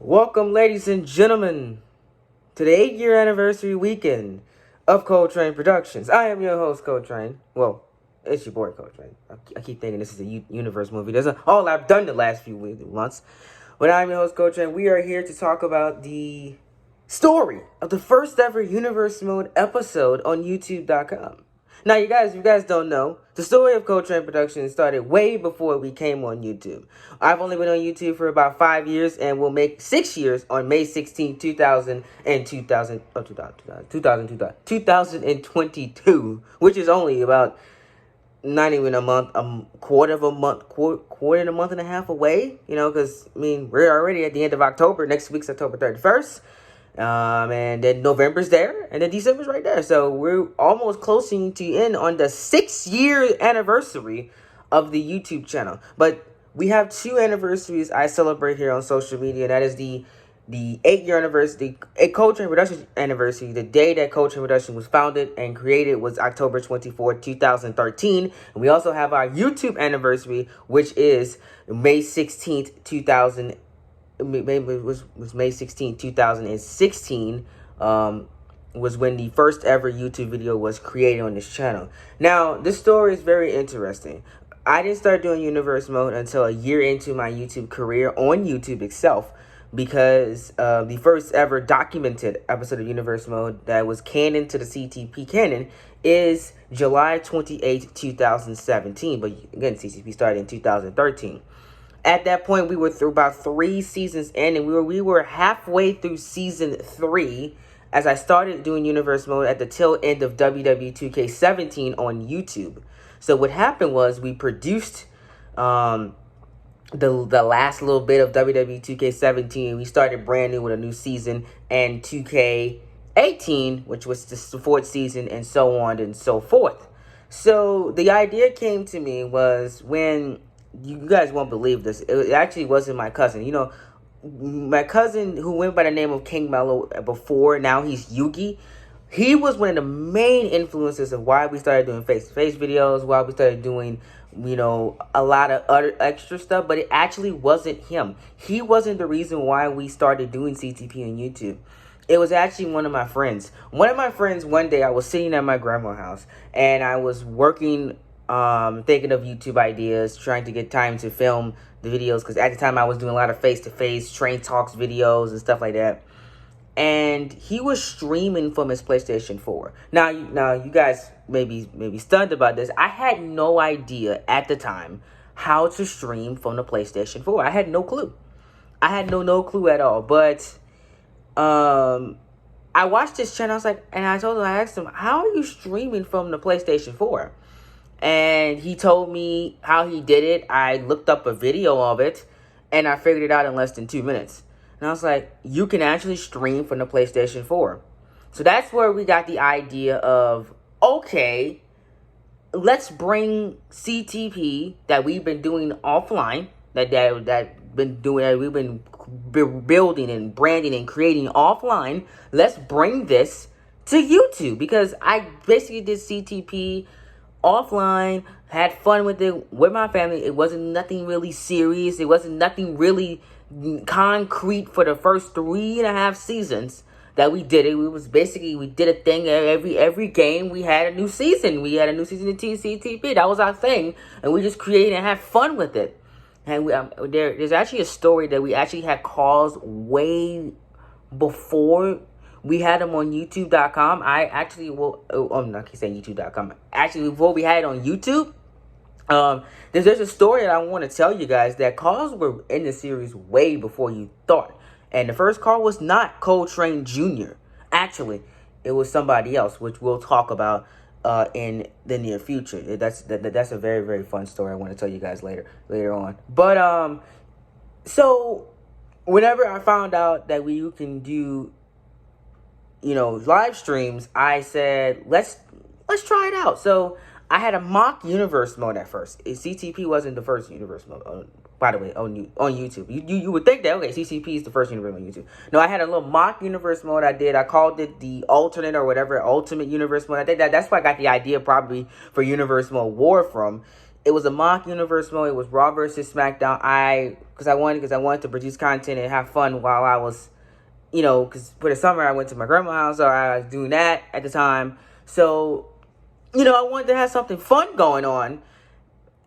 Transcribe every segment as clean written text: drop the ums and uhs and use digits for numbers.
Welcome, ladies and gentlemen, to the 8-year anniversary weekend of Coltrane Productions. I am your host, Coltrane. Well, it's your boy, Coltrane. I keep thinking this is a universe movie. That's all I've done the last few months. But I'm your host, Coltrane. We are here to talk about the story of the first ever Universe Mode episode on YouTube.com. Now, you guys don't know, the story of Coltrane Productions started way before we came on YouTube. I've only been on YouTube for about 5 years and will make 6 years on May 16, 2022, which is only about not even a month, quarter and a month and a half away, because, we're already at the end of October. Next week's October 31st. And then November's there, and then December's right there. So we're almost closing to end on the 6-year anniversary of the YouTube channel. But we have 2 anniversaries I celebrate here on social media. That is the 8-year anniversary, a Coltrane Productions anniversary. The day that Coltrane Production was founded and created was October 24th, 2013. And we also have our YouTube anniversary, which is May 16th, 2000. Was May 16, 2016, was when the first ever YouTube video was created on this channel. Now, this story is very interesting. I didn't start doing Universe Mode until a year into my YouTube career on YouTube itself, because the first ever documented episode of Universe Mode that was canon to the CTP canon is July 28, 2017. But again, CTP started in 2013. At that point, we were through about 3 seasons in, and we were halfway through season 3 as I started doing Universe Mode at the tail end of WWE2K17 on YouTube. So what happened was we produced the last little bit of WWE2K17. We started brand new with a new season, and 2K18, which was the 4th season, and so on and so forth. So the idea came to me was when... You guys won't believe this. It actually wasn't my cousin. My cousin who went by the name of King Mello before, now he's Yugi. He was one of the main influences of why we started doing face-to-face videos, why we started doing, a lot of other extra stuff. But it actually wasn't him. He wasn't the reason why we started doing CTP on YouTube. It was actually one of my friends. One day, I was sitting at my grandma's house, and I was working... thinking of YouTube ideas, trying to get time to film the videos, because at the time I was doing a lot of face-to-face train talks videos and stuff like that. And he was streaming from his PlayStation 4. Now you guys may be stunned about this. I had no idea at the time how to stream from the PlayStation 4. I had no clue. I had no clue at all. But I watched this channel. I asked him, how are you streaming from the PlayStation 4? And he told me how he did it. I looked up a video of it, and I figured it out in less than 2 minutes. And I was like, you can actually stream from the PlayStation 4. So that's where we got the idea of, okay, let's bring CTP that we've been doing offline, that we've been building and branding and creating offline. Let's bring this to YouTube, because I basically did CTP offline, had fun with it with my family. It wasn't nothing really serious. It wasn't nothing really concrete for the first 3.5 seasons that we did it. We did a thing every game. We had a new season. We had a new season of CTP. That was our thing, and we just created and had fun with it. And there's actually a story that we actually had calls way before we had them on YouTube.com. I'm not saying YouTube.com. Actually, before we had it on YouTube, there's a story that I want to tell you guys that calls were in the series way before you thought. And the first call was not Coltrane Jr. Actually, it was somebody else, which we'll talk about in the near future. That's a very, very fun story I want to tell you guys later on. But so whenever I found out that you can do live streams, I said, let's try it out. So I had a mock Universe Mode at first. CTP wasn't the first Universe Mode, by the way, on YouTube. You would think that, okay, CTP is the first Universe on YouTube. No, I had a little mock Universe Mode I did. I called it the alternate or whatever, Ultimate Universe Mode. I think that's where I got the idea probably for Universe Mode War from. It was a mock universe mode. It was Raw versus SmackDown. Because I wanted to produce content and have fun while I was, because for the summer I went to my grandma's house, so I was doing that at the time. So, I wanted to have something fun going on.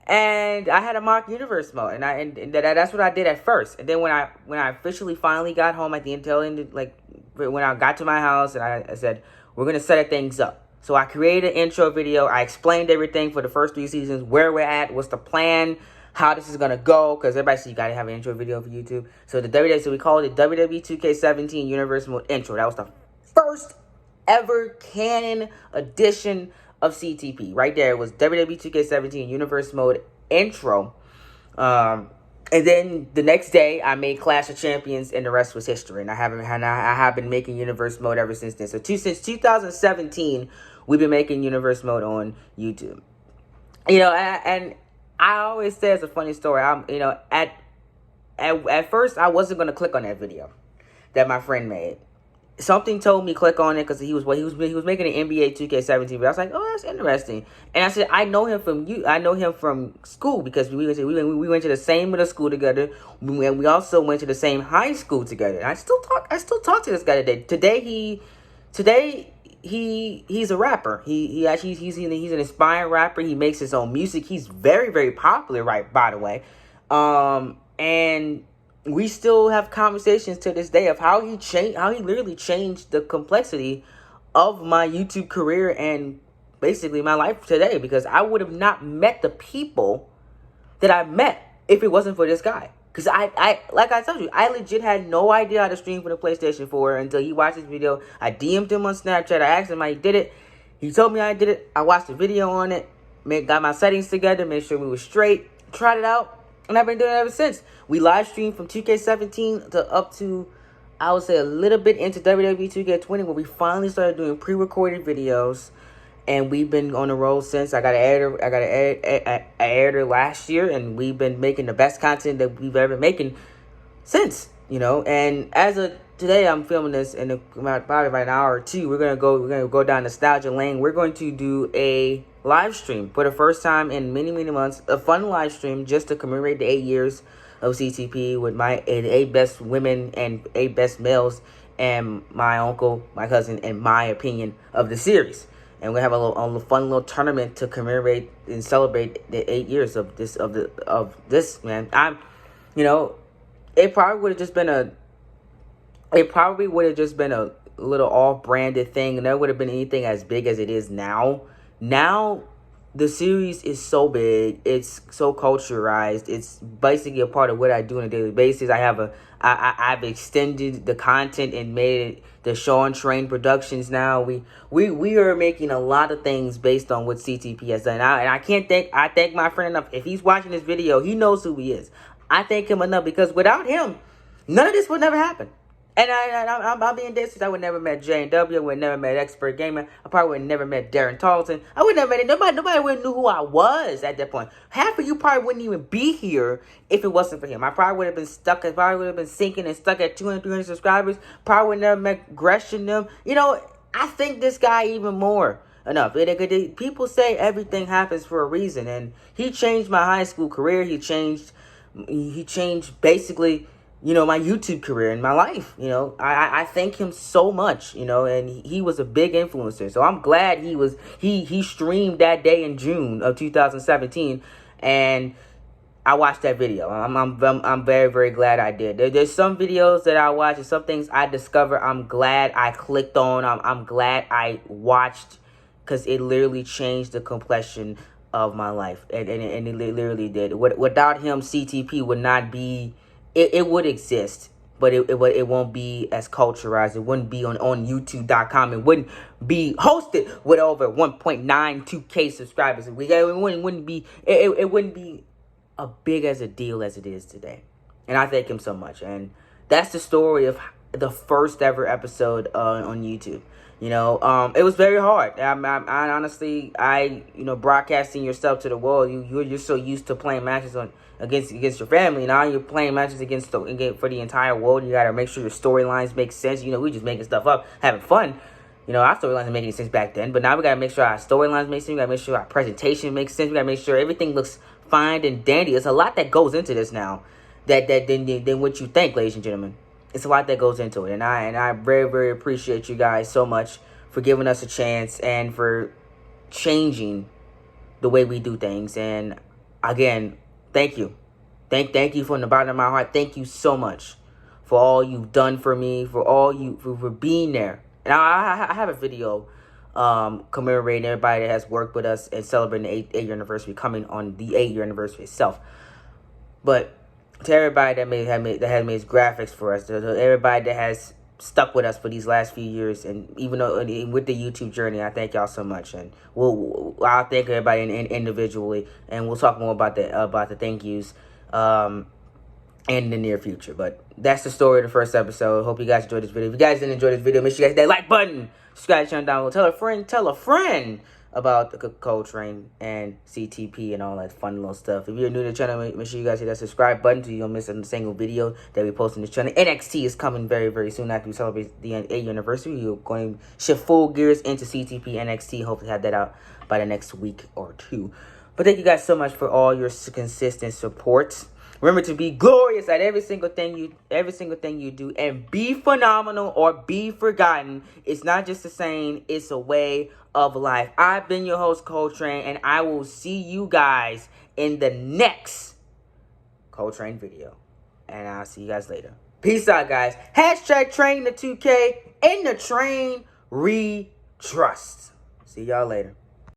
And I had a mock universe mode, and that's what I did at first. And then when I officially finally got home at the tail end, like when I got to my house, and I said, we're gonna set things up. So I created an intro video. I explained everything for the first 3 seasons, where we're at, what's the plan, how this is gonna go, because everybody says you gotta have an intro video for YouTube. So so we called it WWE2K17 Universe Mode Intro. That was the first ever canon edition of CTP. Right there, it was WWE2K17 Universe Mode Intro. And then the next day, I made Clash of Champions, and the rest was history. And I have been making Universe Mode ever since then. So since 2017, we've been making Universe Mode on YouTube. And I always say it's a funny story. At first, I wasn't gonna click on that video that my friend made. Something told me click on it because he was making an NBA 2K17. But I was like, oh, that's interesting. And I said, I know him from school because we went to the same middle school together. We also went to the same high school together. And I still talk to this guy today. Today he's a rapper. He's an inspiring rapper. He makes his own music. He's very, very popular, right, by the way. And we still have conversations to this day of how he literally changed the complexity of my YouTube career and basically my life today, because I would have not met the people that I met if it wasn't for this guy. Because I like I told you, I legit had no idea how to stream for the PlayStation 4 until he watched this video. I DM'd him on Snapchat. I asked him how he did it. He told me I did it. I watched the video on it, got my settings together, made sure we were straight, tried it out. And I've been doing it ever since. We live streamed from 2K17 to up to, I would say, a little bit into WWE 2K20, where we finally started doing pre-recorded videos. And we've been on the road since. I got an editor last year, and we've been making the best content that we've ever been making since. And as of today, I'm filming this in probably about an hour or two. We're gonna go down nostalgia lane. We're going to do a live stream for the first time in many, many months. A fun live stream just to commemorate the 8 years of CTP with my 8 best women and 8 best males and my uncle, my cousin, and my opinion of the series. And we're gonna have a fun little tournament to commemorate and celebrate the 8 years of this man. It probably would have just been a little off-branded thing, and there would have been anything as big as it is now. Now, the series is so big, it's so culturalized, it's basically a part of what I do on a daily basis. I've extended the content and made it the Sean Train Productions now. We are making a lot of things based on what CTP has done. And I thank my friend enough. If he's watching this video, he knows who he is. I thank him enough, because without him, none of this would never happen. And I'm being dead serious. I would never met J&W. I would never met Expert Gamer. I probably would never met Darren Tarleton. I would never met nobody would knew who I was at that point. Half of you probably wouldn't even be here if it wasn't for him. I probably would have been stuck. I probably would have been sinking and stuck at 200, 300 subscribers. Probably would never met Gresham them. I think this guy even more enough. People say everything happens for a reason, and he changed my high school career. He changed basically, my YouTube career and my life. I thank him so much, and he was a big influencer. So I'm glad he streamed that day in June of 2017, and I watched that video. I'm very, very glad I did. There's some videos that I watch and some things I discover I'm glad I clicked on. I'm glad I watched, because it literally changed the complexion of my life, and it literally did. Without him, CTP would not be. It would exist, but it won't be as culturalized. It wouldn't be on YouTube.com. It wouldn't be hosted with over 1.92K subscribers. It wouldn't be as big as a deal as it is today. And I thank him so much. And that's the story of the first ever episode on YouTube. It was very hard. I honestly, broadcasting yourself to the world, you're so used to playing matches against your family. Now you're playing matches for the entire world. You gotta make sure your storylines make sense. We just making stuff up, having fun. Our storylines making sense back then, but now we gotta make sure our storylines make sense. We gotta make sure our presentation makes sense. We gotta make sure everything looks fine and dandy. There's a lot that goes into this now than what you think, ladies and gentlemen. It's a lot that goes into it, and I very, very appreciate you guys so much for giving us a chance and for changing the way we do things. And again, thank you. Thank you from the bottom of my heart. Thank you so much for all you've done for me, for being there. And I have a video commemorating everybody that has worked with us and celebrating the 8th year anniversary, coming on the 8th year anniversary itself. But to everybody that has made graphics for us, to everybody that has stuck with us for these last few years, and even though with the YouTube journey, I thank y'all so much. And I'll thank everybody individually, and we'll talk more about the thank yous in the near future. But that's the story of the first episode. Hope you guys enjoyed this video. If you guys didn't enjoy this video, make sure you guys hit that like button, subscribe, turn down, tell a friend about the Cold Train and CTP and all that fun little stuff. If you're new to the channel, make sure you guys hit that subscribe button so you don't miss a single video that we post on this channel. NXT is coming very, very soon after we celebrate the 8th year anniversary. We're going to shift full gears into CTP NXT. Hopefully have that out by the next week or two. But thank you guys so much for all your consistent support. Remember to be glorious at every single thing you do, and be phenomenal or be forgotten. It's not just a saying, it's a way of life. I've been your host, Cold Train, and I will see you guys in the next Cold Train video. And I'll see you guys later. Peace out, guys. Hashtag train the 2K and the train we trust. See y'all later.